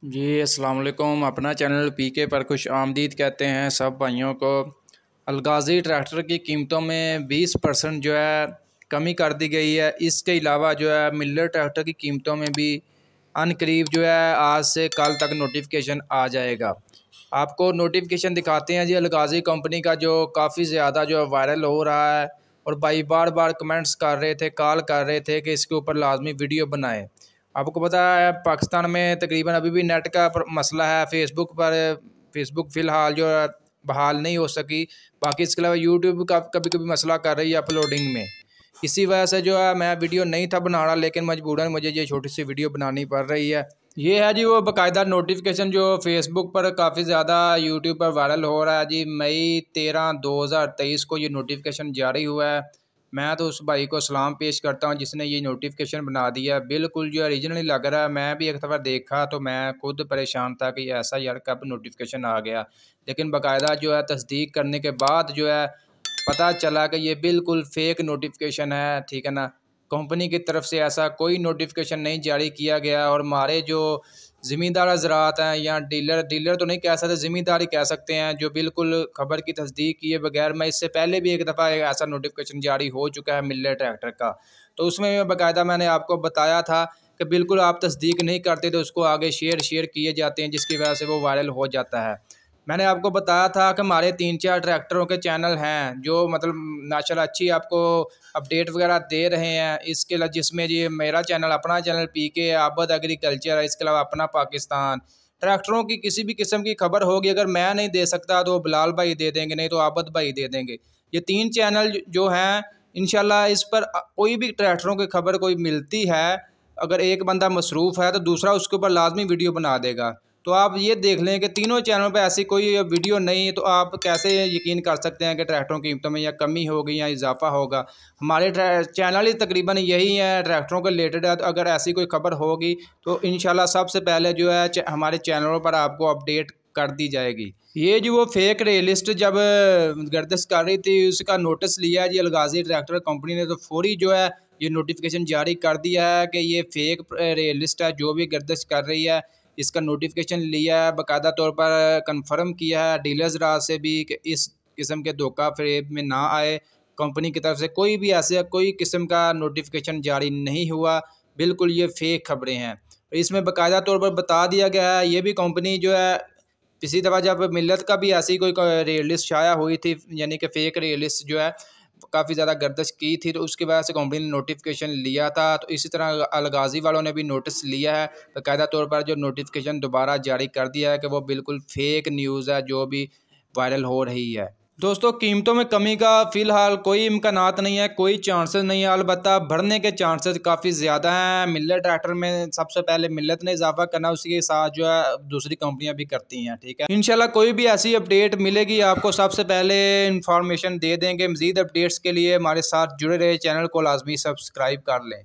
जी अस्सलाम वालेकुम। अपना चैनल पीके पर खुश आमदीद कहते हैं सब भाइयों को। अलगाज़ी ट्रैक्टर की कीमतों में 20% जो है कमी कर दी गई है। इसके अलावा जो है मिलर ट्रैक्टर की कीमतों में भी अनकरीब जो है आज से कल तक नोटिफिकेशन आ जाएगा। आपको नोटिफिकेशन दिखाते हैं जी अलगाज़ी कंपनी का, जो काफ़ी ज़्यादा जो है वायरल हो रहा है और भाई बार बार कमेंट्स कर रहे थे, कॉल कर रहे थे कि इसके ऊपर लाजमी वीडियो बनाएं। आपको पता है पाकिस्तान में तकरीबन अभी भी नेट का मसला है। फेसबुक फ़िलहाल जो है बहाल नहीं हो सकी। बाकी इसके अलावा यूट्यूब का कभी कभी मसला कर रही है अपलोडिंग में। इसी वजह से जो है मैं वीडियो नहीं था बना रहा, लेकिन मजबूरन मुझे ये छोटी सी वीडियो बनानी पड़ रही है। ये है जी वो बाकायदा नोटिफिकेशन जो फेसबुक पर काफ़ी ज़्यादा, यूट्यूब पर वायरल हो रहा है जी। मई 13 2023 को ये नोटिफिकेशन जारी हुआ है। मैं तो उस भाई को सलाम पेश करता हूँ जिसने ये नोटिफिकेशन बना दिया। बिल्कुल जो ओरिजिनली लग रहा है। मैं भी एक दफ़ा देखा तो मैं खुद परेशान था कि ऐसा यार कब नोटिफिकेशन आ गया, लेकिन बाकायदा जो है तस्दीक करने के बाद जो है पता चला कि ये बिल्कुल फेक नोटिफिकेशन है। ठीक है ना, कंपनी की तरफ से ऐसा कोई नोटिफिकेशन नहीं जारी किया गया। और हमारे जो ज़मींदार हज़रात हैं या डीलर तो नहीं कह सकते, ज़मींदार ही कह सकते हैं, जो बिल्कुल खबर की तस्दीक किए बगैर, मैं इससे पहले भी एक दफ़ा ऐसा नोटिफिकेशन जारी हो चुका है मिलर ट्रैक्टर का, तो उसमें बाकायदा मैंने आपको बताया था कि बिल्कुल आप तस्दीक नहीं करते तो उसको आगे शेयर किए जाते हैं, जिसकी वजह से वो वायरल हो जाता है। मैंने आपको बताया था कि हमारे 3-4 ट्रैक्टरों के चैनल हैं जो मतलब माशाल्लाह अच्छी आपको अपडेट वगैरह दे रहे हैं। इसके अलावा जिसमें ये मेरा चैनल, अपना चैनल पीके आबद एग्रीकल्चर है, इसके अलावा अपना पाकिस्तान, ट्रैक्टरों की किसी भी किस्म की खबर होगी अगर मैं नहीं दे सकता तो बिलाल भाई दे देंगे, नहीं तो आबद भाई दे देंगे। ये 3 चैनल जो हैं इंशाल्लाह इस पर कोई भी ट्रैक्टरों की खबर कोई मिलती है, अगर एक बंदा मसरूफ़ है तो दूसरा उसके ऊपर लाजमी वीडियो बना देगा। तो आप ये देख लें कि तीनों चैनलों पे ऐसी कोई वीडियो नहीं, तो आप कैसे यकीन कर सकते हैं कि ट्रैक्टरों की कीमतों में या कमी होगी या इजाफा होगा। हमारे चैनल ही तकरीबन यही है ट्रैक्टरों के रिलेटेड है, तो अगर ऐसी कोई खबर होगी तो इंशाल्लाह सबसे पहले जो है हमारे चैनलों पर आपको अपडेट कर दी जाएगी। ये जो वो फेक रियलिस्ट जब गर्दिश कर रही थी उसका नोटिस लिया है जी अलगाज़ी ट्रैक्टर कंपनी ने, तो फौरी जो है ये नोटिफिकेशन जारी कर दिया है कि ये फेक रियलिस्ट है जो भी गर्दिश कर रही है। इसका नोटिफिकेशन लिया है, बाकायदा तौर पर कंफर्म किया है डीलर्स राज से भी कि इस किस्म के धोखा फरेब में ना आए। कंपनी की तरफ से कोई भी ऐसे कोई किस्म का नोटिफिकेशन जारी नहीं हुआ, बिल्कुल ये फेक खबरें हैं। इसमें बाकायदा तौर पर बता दिया गया है। ये भी कंपनी जो है पिछली दफ़ा जब मिलत का भी ऐसी कोई रियलिस्ट शाया हुई थी, यानी कि फ़ेक रियलिस्ट जो है काफ़ी ज़्यादा गर्दिश की थी, तो उसकी वजह से कंपनी ने नोटिफिकेशन लिया था। तो इसी तरह अलगाज़ी वालों ने भी नोटिस लिया है, बाकायदा तौर पर जो नोटिफिकेशन दोबारा जारी कर दिया है कि वो बिल्कुल फेक न्यूज़ है जो भी वायरल हो रही है। दोस्तों कीमतों में कमी का फ़िलहाल कोई इम्कानात नहीं है, कोई चांसेस नहीं है, अलबत्ता बढ़ने के चांसेस काफ़ी ज़्यादा हैं। मिलर ट्रैक्टर में सबसे पहले मिलत ने इजाफा करना, उसी के साथ जो है दूसरी कंपनियां भी करती हैं। ठीक है, इंशाल्लाह कोई भी ऐसी अपडेट मिलेगी आपको सबसे पहले इंफॉर्मेशन दे देंगे। मज़ीद अपडेट्स के लिए हमारे साथ जुड़े रहे, चैनल को लाजमी सब्सक्राइब कर लें।